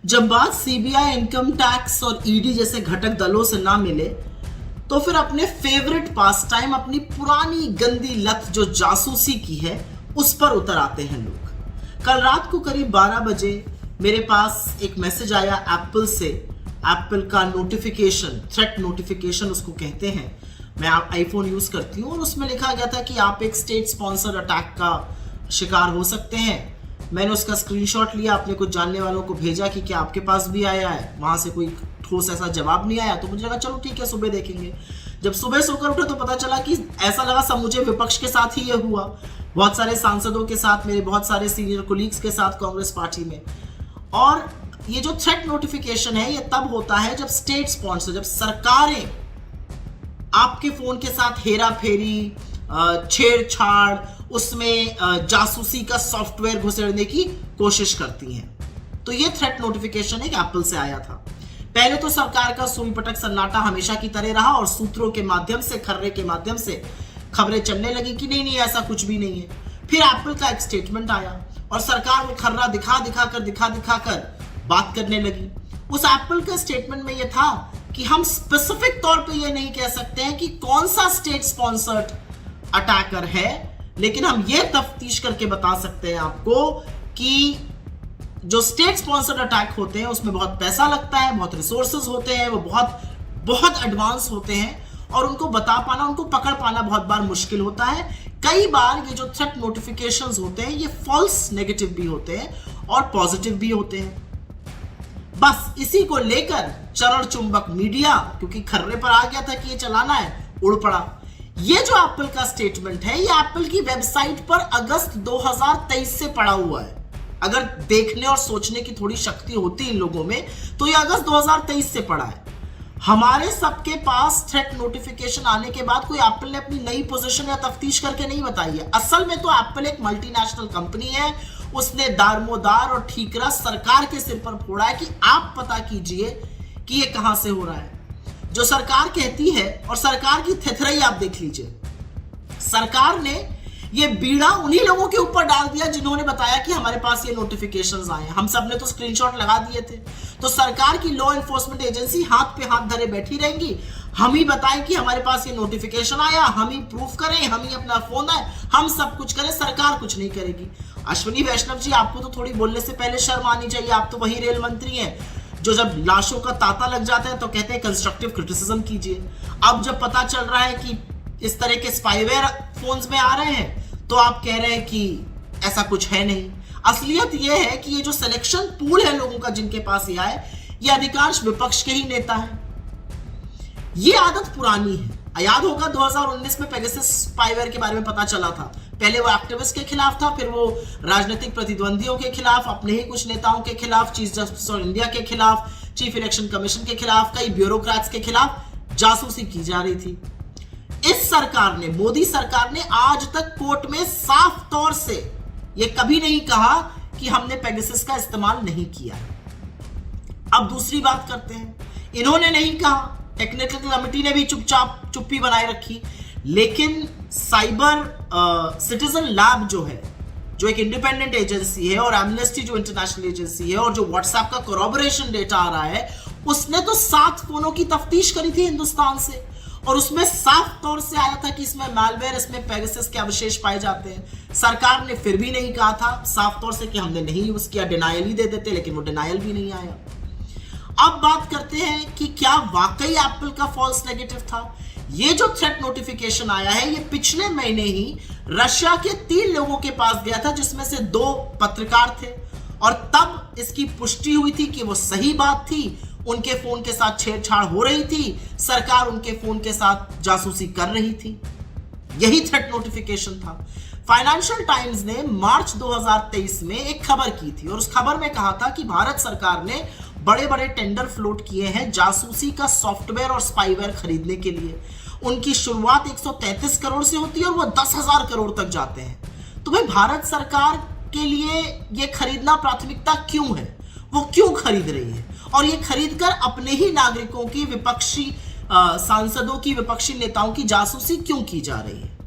जब बात CBI, income tax और ईडी जैसे घटक दलों से ना मिले तो फिर अपने फेवरेट पास टाइम, अपनी पुरानी गंदी लत जो जासूसी की है, उस पर उतर आते हैं लोग। कल रात को करीब 12 बजे मेरे पास एक मैसेज आया एप्पल से। एप्पल का नोटिफिकेशन, थ्रेट नोटिफिकेशन उसको कहते हैं। मैं आईफोन यूज करती हूँ और उसमें लिखा गया था कि आप एक स्टेट स्पॉन्सर्ड अटैक का शिकार हो सकते हैं। मैंने उसका स्क्रीनशॉट लिया, अपने कुछ जानने वालों को भेजा कि क्या आपके पास भी आया है। वहां से कोई ठोस ऐसा जवाब नहीं आया, तो मुझे लगा चलो ठीक है, सुबह देखेंगे। जब सुबह सोकर उठे तो पता चला कि ऐसा लगा सब मुझे विपक्ष के साथ ही ये हुआ, बहुत सारे सांसदों के साथ, मेरे बहुत सारे सीनियर कोलीग्स के साथ कांग्रेस पार्टी में। और ये जो थ्रेट नोटिफिकेशन है ये तब होता है जब स्टेट स्पॉन्सर, जब सरकारें आपके फोन के साथ हेरा फेरी, छेड़छाड़, उसमें जासूसी का सॉफ्टवेयर घुसेड़ने की कोशिश करती हैं। तो ये थ्रेट नोटिफिकेशन एक एप्पल से आया था। पहले तो सरकार का सुई पटक सन्नाटा हमेशा की तरह रहा और सूत्रों के माध्यम से, खर्रे के माध्यम से खबरें चलने लगी कि नहीं ऐसा कुछ भी नहीं है। फिर एप्पल का एक स्टेटमेंट आया और सरकार वो खर्रा दिखा दिखा कर बात करने लगी। उस एप्पल के स्टेटमेंट में यह था कि हम स्पेसिफिक तौर पे ये नहीं कह सकते हैं कि कौन सा स्टेट स्पॉन्सर्ड अटैकर है, लेकिन हम ये तफ्तीश करके बता सकते हैं आपको कि जो स्टेट स्पॉन्सर्ड अटैक होते हैं उसमें बहुत पैसा लगता है, बहुत रिसोर्सेज होते हैं, वो बहुत एडवांस होते हैं और उनको बता पाना, उनको पकड़ पाना बहुत बार मुश्किल होता है। कई बार ये जो थ्रेट नोटिफिकेशंस होते हैं ये फॉल्स नेगेटिव भी होते हैं और पॉजिटिव भी होते हैं। बस इसी को लेकर चरण चुंबक मीडिया, क्योंकि खर्रे पर आ गया था कि ये चलाना है, उड़ पड़ा। ये जो एप्पल का स्टेटमेंट है ये एप्पल की वेबसाइट पर अगस्त 2023 से पड़ा हुआ है। अगर देखने और सोचने की थोड़ी शक्ति होती इन लोगों में तो ये अगस्त 2023 से पड़ा है। हमारे सबके पास थ्रेट नोटिफिकेशन आने के बाद कोई एप्पल ने अपनी नई पोजीशन या तफ्तीश करके नहीं बताई है। असल में तो एप्पल एक मल्टीनेशनल कंपनी है, उसने दारमोदार और ठीकरा सरकार के सिर पर फोड़ा है कि आप पता कीजिए कि ये कहां से हो रहा है। जो सरकार कहती है, और सरकार की थेथराई आप देख लीजिए, सरकार ने ये बीड़ा उन्हीं लोगों के ऊपर डाल दिया जिन्होंने बताया कि हमारे पास ये नोटिफिकेशंस आए हैं। हम सब ने तो स्क्रीनशॉट लगा दिए थे। तो सरकार की लॉ एनफोर्समेंट एजेंसी हाथ पे हाथ धरे बैठी रहेंगी, हम ही बताएं कि हमारे पास ये नोटिफिकेशन आया, हम ही प्रूफ करें, हम ही अपना फोन है, हम सब कुछ करें, सरकार कुछ नहीं करेगी। अश्विनी वैष्णव जी, आपको तो थोड़ी बोलने से पहले शर्म आनी चाहिए। आप तो वही रेल मंत्री हैं जो जब लाशों का तांता लग जाता है तो कहते हैं कंस्ट्रक्टिव क्रिटिसिज्म कीजिए। अब जब पता चल रहा है कि इस तरह के स्पाईवेयर फोन्स में आ रहे हैं तो आप कह रहे हैं कि ऐसा कुछ है नहीं। असलियत यह है कि ये जो सिलेक्शन पूल है लोगों का जिनके पास ये आए, ये अधिकांश विपक्ष के ही नेता हैं। ये आदत पुरानी है। याद होगा 2019 में पेगासस स्पाईवेयर के बारे में पता चला था। पहले वो एक्टिविस्ट के खिलाफ था, फिर वो राजनीतिक प्रतिद्वंदियों के खिलाफ, अपने ही कुछ नेताओं के खिलाफ, चीफ जस्टिस ऑफ इंडिया के खिलाफ, चीफ इलेक्शन कमीशन के खिलाफ, कई ब्यूरोक्रेट्स के खिलाफ जासूसी की जा रही थी। इस सरकार ने, मोदी सरकार ने आज तक कोर्ट में साफ तौर से ये कभी नहीं कहा कि हमने पेगासस का इस्तेमाल नहीं किया। अब दूसरी बात करते हैं, इन्होंने नहीं कहा, टेक्निकल कमेटी ने भी चुप्पी बनाए रखी, लेकिन साइबर सिटीजन लैब जो है, जो एक इंडिपेंडेंट एजेंसी है, और एमनेस्टी जो इंटरनेशनल एजेंसी है, और जो व्हाट्सएप का कोरॉबोरेशन डेटा आ रहा है, उसने तो 7 फोनों की तफ्तीश करी थी हिंदुस्तान से और उसमें साफ तौर से आया था कि इसमें मैलवेयर, इसमें पेगासस के अवशेष पाए जाते हैं। सरकार ने फिर भी नहीं कहा था साफ तौर से कि हमने नहीं यूज किया, डिनायल ही दे देते, लेकिन वो डिनायल भी नहीं आया। अब बात करते हैं कि क्या वाकई एप्पल का फॉल्स नेगेटिव था। ये जो थ्रेट नोटिफिकेशन आया है ये पिछले महीने ही रशिया के 3 लोगों के पास गया था, जिसमें से 2 पत्रकार थे, और तब इसकी पुष्टि हुई थी कि वो सही बात थी। उनके फोन के साथ छेड़छाड़ हो रही थी, सरकार उनके फोन के साथ जासूसी कर रही थी। यही थ्रेट नोटिफिकेशन था। फाइनेंशियल टाइम्स ने मार्च 2023 में एक खबर की थी और उस खबर में कहा था कि भारत सरकार ने बड़े बड़े टेंडर फ्लोट किए हैं जासूसी का सॉफ्टवेयर और स्पाईवेयर खरीदने के लिए। उनकी शुरुआत 133 करोड़ से होती है और वो 10,000 करोड़ तक जाते हैं। तो भाई भारत सरकार के लिए ये खरीदना प्राथमिकता क्यों है, वो क्यों खरीद रही है, और ये खरीदकर अपने ही नागरिकों की, विपक्षी सांसदों की, विपक्षी नेताओं की जासूसी क्यों की जा रही है।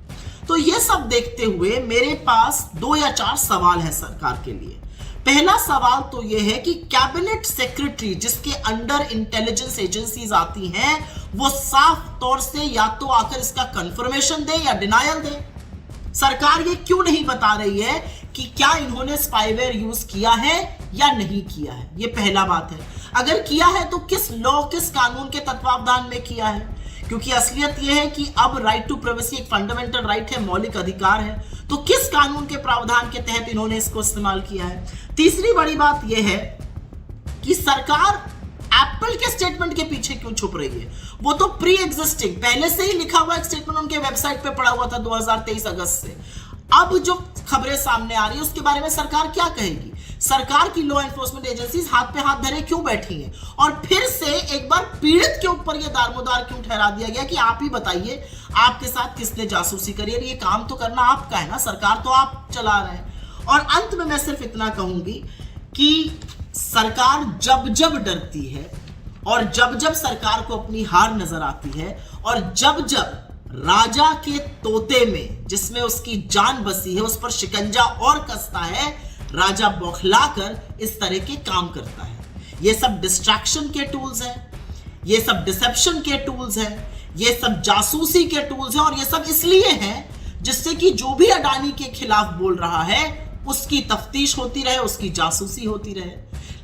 तो ये सब देखते हुए मेरे पास 2 या 4 सवाल है सरकार के लिए। पहला सवाल तो यह है कि कैबिनेट सेक्रेटरी जिसके अंडर इंटेलिजेंस एजेंसीज आती हैं, वो साफ तौर से या तो आकर इसका कंफर्मेशन दे या डिनायल दे। सरकार ये क्यों नहीं बता रही है कि क्या इन्होंने स्पाईवेयर यूज किया है या नहीं किया है? ये पहला बात है। अगर किया है तो किस लॉ, किस कानून के तत्वावधान में किया है? क्योंकि असलियत यह है कि अब राइट टू प्राइवेसी एक फंडामेंटल राइट है, मौलिक अधिकार है, तो किस कानून के प्रावधान के तहत इन्होंने इसको इस्तेमाल किया है? तीसरी बड़ी बात यह है कि सरकार एप्पल के स्टेटमेंट के पीछे क्यों छुप रही है? वो तो प्री एग्जिस्टिंग, पहले से ही लिखा हुआ एक स्टेटमेंट उनके वेबसाइट पे पड़ा हुआ था 2023 अगस्त से। अब जो खबरें सामने आ रही है उसके बारे में सरकार क्या कहेगी? सरकार की लॉ एनफोर्समेंट एजेंसीज हाथ पे हाथ धरे क्यों बैठी हैं? और फिर से एक बार पीड़ित के ऊपर ये दारोमदार क्यों ठहरा दिया गया कि आप ही बताइए आपके साथ किसने जासूसी करी है? ये काम तो करना आपका है ना, सरकार तो आप चला रहे हैं। और अंत में मैं सिर्फ इतना कहूंगी कि सरकार जब जब डरती है और जब जब सरकार को अपनी हार नजर आती है और जब जब राजा के तोते में जिसमें उसकी जान बसी है उस पर शिकंजा और कसता है, राजा बौखलाकर इस तरह के काम करता है। ये सब डिस्ट्रैक्शन के टूल्स हैं, ये सब डिसेप्शन के टूल्स हैं, ये सब जासूसी के टूल्स हैं। और ये सब इसलिए हैं जिससे कि जो भी अडानी के खिलाफ बोल रहा है उसकी तफ्तीश होती रहे, उसकी जासूसी होती रहे।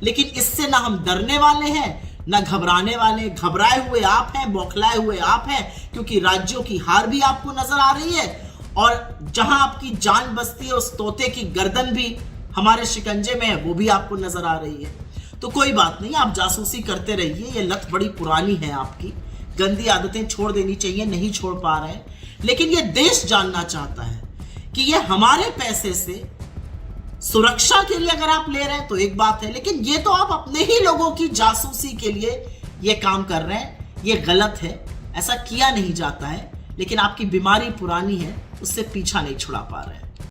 लेकिन इससे ना हम डरने वाले हैं ना घबराने वाले। घबराए हुए आप हैं, बौखलाए हुए आप हैं, क्योंकि राज्यों की हार भी आपको नजर आ रही है और जहां आपकी जान बसती है उस तोते की गर्दन भी हमारे शिकंजे में है, वो भी आपको नजर आ रही है। तो कोई बात नहीं, आप जासूसी करते रहिए। ये लत बड़ी पुरानी है आपकी, गंदी आदतें छोड़ देनी चाहिए, नहीं छोड़ पा रहे हैं। लेकिन ये देश जानना चाहता है कि ये हमारे पैसे से सुरक्षा के लिए अगर आप ले रहे हैं तो एक बात है, लेकिन ये तो आप अपने ही लोगों की जासूसी के लिए ये काम कर रहे हैं। ये गलत है, ऐसा किया नहीं जाता है, लेकिन आपकी बीमारी पुरानी है, उससे पीछा नहीं छुड़ा पा रहे हैं।